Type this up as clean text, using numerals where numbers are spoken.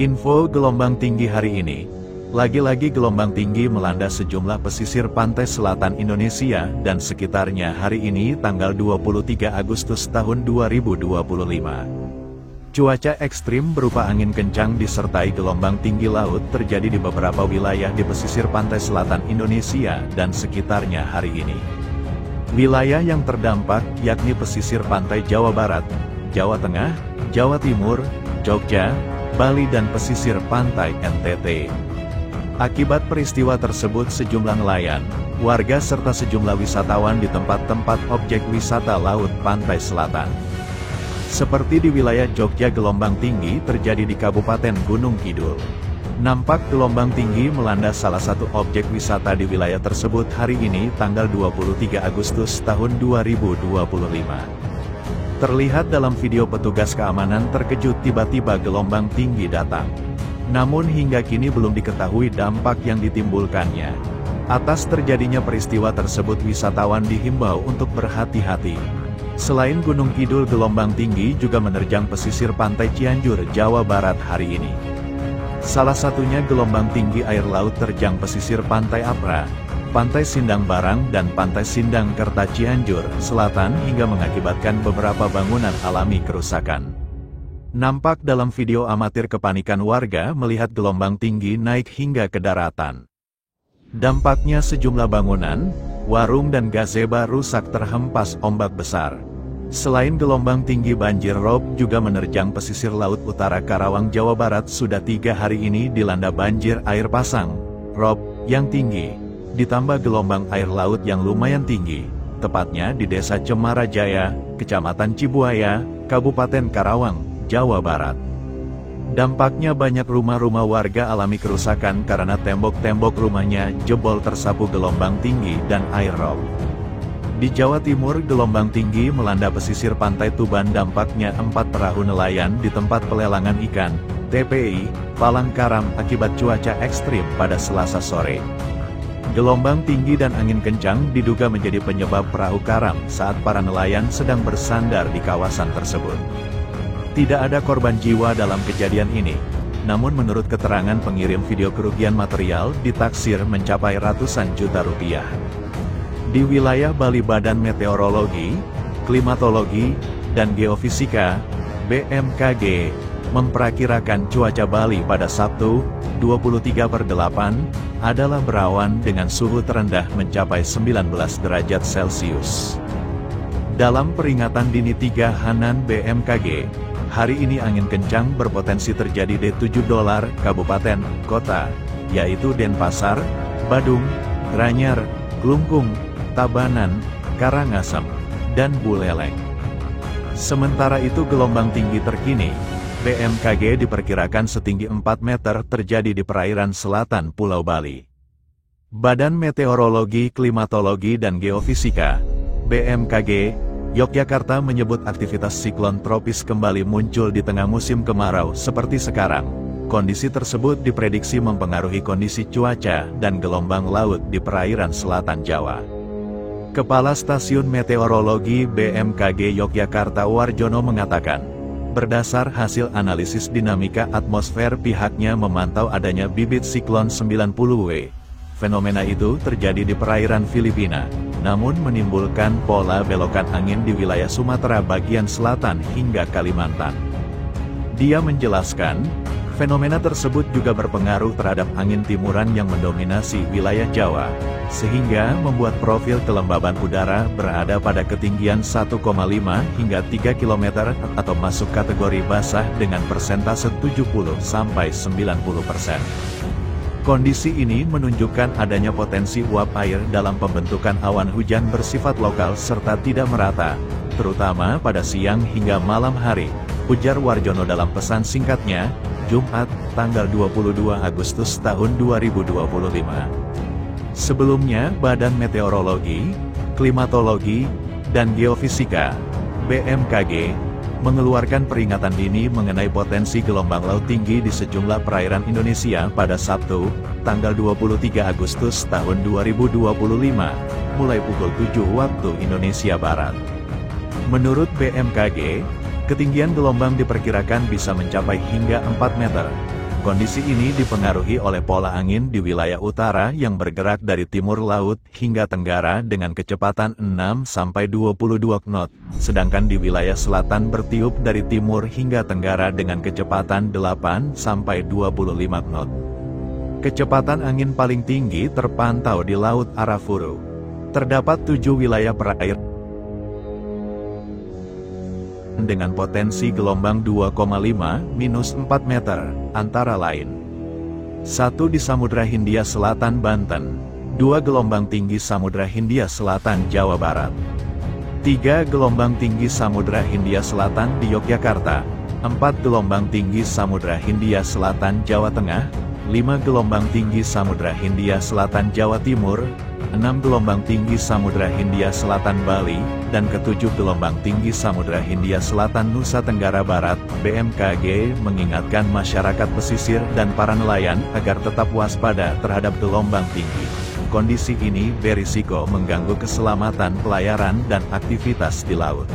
Info gelombang tinggi hari ini. Lagi-lagi gelombang tinggi melanda sejumlah pesisir pantai selatan Indonesia dan sekitarnya hari ini tanggal 23 Agustus tahun 2025. Cuaca ekstrim berupa angin kencang disertai gelombang tinggi laut terjadi di beberapa wilayah di pesisir pantai selatan Indonesia dan sekitarnya hari ini. Wilayah yang terdampak yakni pesisir pantai Jawa Barat, Jawa Tengah, Jawa Timur, Jogja, Bali dan pesisir pantai NTT. Akibat peristiwa tersebut sejumlah nelayan, warga serta sejumlah wisatawan di tempat-tempat objek wisata laut pantai selatan. Seperti di wilayah Jogja gelombang tinggi terjadi di Kabupaten Gunung Kidul. Nampak gelombang tinggi melanda salah satu objek wisata di wilayah tersebut hari ini tanggal 23 Agustus tahun 2025. Terlihat dalam video petugas keamanan terkejut tiba-tiba gelombang tinggi datang. Namun hingga kini belum diketahui dampak yang ditimbulkannya. Atas terjadinya peristiwa tersebut wisatawan dihimbau untuk berhati-hati. Selain Gunung Kidul gelombang tinggi juga menerjang pesisir pantai Cianjur, Jawa Barat hari ini. Salah satunya gelombang tinggi air laut terjang pesisir pantai Apra, Pantai Sindang Barang dan Pantai Sindang Kerta Cianjur Selatan hingga mengakibatkan beberapa bangunan alami kerusakan. Nampak dalam video amatir kepanikan warga melihat gelombang tinggi naik hingga ke daratan. Dampaknya sejumlah bangunan, warung dan gazebo rusak terhempas ombak besar. Selain gelombang tinggi banjir rob juga menerjang pesisir laut utara Karawang Jawa Barat sudah 3 hari ini dilanda banjir air pasang, rob, yang tinggi. Ditambah gelombang air laut yang lumayan tinggi, tepatnya di Desa Cemara Jaya, Kecamatan Cibuaya, Kabupaten Karawang, Jawa Barat. Dampaknya banyak rumah-rumah warga alami kerusakan karena tembok-tembok rumahnya jebol tersapu gelombang tinggi dan air rob. Di Jawa Timur gelombang tinggi melanda pesisir pantai Tuban dampaknya 4 perahu nelayan di tempat pelelangan ikan, TPI, palang karam akibat cuaca ekstrim pada Selasa sore. Gelombang tinggi dan angin kencang diduga menjadi penyebab perahu karam saat para nelayan sedang bersandar di kawasan tersebut. Tidak ada korban jiwa dalam kejadian ini, namun menurut keterangan pengirim video kerugian material ditaksir mencapai ratusan juta rupiah. Di wilayah Bali Badan Meteorologi, Klimatologi, dan Geofisika, BMKG, memperkirakan cuaca Bali pada Sabtu, 23/8, adalah berawan dengan suhu terendah mencapai 19 derajat Celcius. Dalam peringatan dini 3 Hanan BMKG, hari ini angin kencang berpotensi terjadi di 7 kabupaten, kota, yaitu Denpasar, Badung, Gianyar, Klungkung, Tabanan, Karangasem, dan Buleleng. Sementara itu gelombang tinggi terkini, BMKG diperkirakan setinggi 4 meter terjadi di perairan selatan Pulau Bali. Badan Meteorologi, Klimatologi, dan Geofisika, BMKG, Yogyakarta menyebut aktivitas siklon tropis kembali muncul di tengah musim kemarau seperti sekarang. Kondisi tersebut diprediksi mempengaruhi kondisi cuaca dan gelombang laut di perairan selatan Jawa. Kepala Stasiun Meteorologi BMKG Yogyakarta Warjono mengatakan, berdasar hasil analisis dinamika atmosfer pihaknya memantau adanya bibit siklon 90W. Fenomena itu terjadi di perairan Filipina, namun menimbulkan pola belokan angin di wilayah Sumatera bagian selatan hingga Kalimantan. Dia menjelaskan, fenomena tersebut juga berpengaruh terhadap angin timuran yang mendominasi wilayah Jawa, sehingga membuat profil kelembaban udara berada pada ketinggian 1,5 hingga 3 km atau masuk kategori basah dengan persentase 70–90%. Kondisi ini menunjukkan adanya potensi uap air dalam pembentukan awan hujan bersifat lokal serta tidak merata, terutama pada siang hingga malam hari, ujar Warjono dalam pesan singkatnya, Jumat, tanggal 22 Agustus tahun 2025. Sebelumnya, Badan Meteorologi, Klimatologi, dan Geofisika, BMKG, mengeluarkan peringatan dini mengenai potensi gelombang laut tinggi di sejumlah perairan Indonesia pada Sabtu, tanggal 23 Agustus tahun 2025, mulai pukul 7 waktu Indonesia Barat. Menurut BMKG, ketinggian gelombang diperkirakan bisa mencapai hingga 4 meter. Kondisi ini dipengaruhi oleh pola angin di wilayah utara yang bergerak dari timur laut hingga tenggara dengan kecepatan 6-22 knot, sedangkan di wilayah selatan bertiup dari timur hingga tenggara dengan kecepatan 8-25 knot. Kecepatan angin paling tinggi terpantau di Laut Arafuru. Terdapat 7 wilayah perairan dengan potensi gelombang 2,5-4 meter, antara lain 1 di Samudra Hindia Selatan Banten, 2 gelombang tinggi Samudra Hindia Selatan Jawa Barat, 3 gelombang tinggi Samudra Hindia Selatan di Yogyakarta, 4 gelombang tinggi Samudra Hindia Selatan Jawa Tengah, 5 gelombang tinggi Samudra Hindia Selatan Jawa Timur, 6 gelombang tinggi Samudra Hindia Selatan Bali, dan ke-7 gelombang tinggi Samudra Hindia Selatan Nusa Tenggara Barat. BMKG mengingatkan masyarakat pesisir dan para nelayan agar tetap waspada terhadap gelombang tinggi. Kondisi ini berisiko mengganggu keselamatan pelayaran dan aktivitas di laut.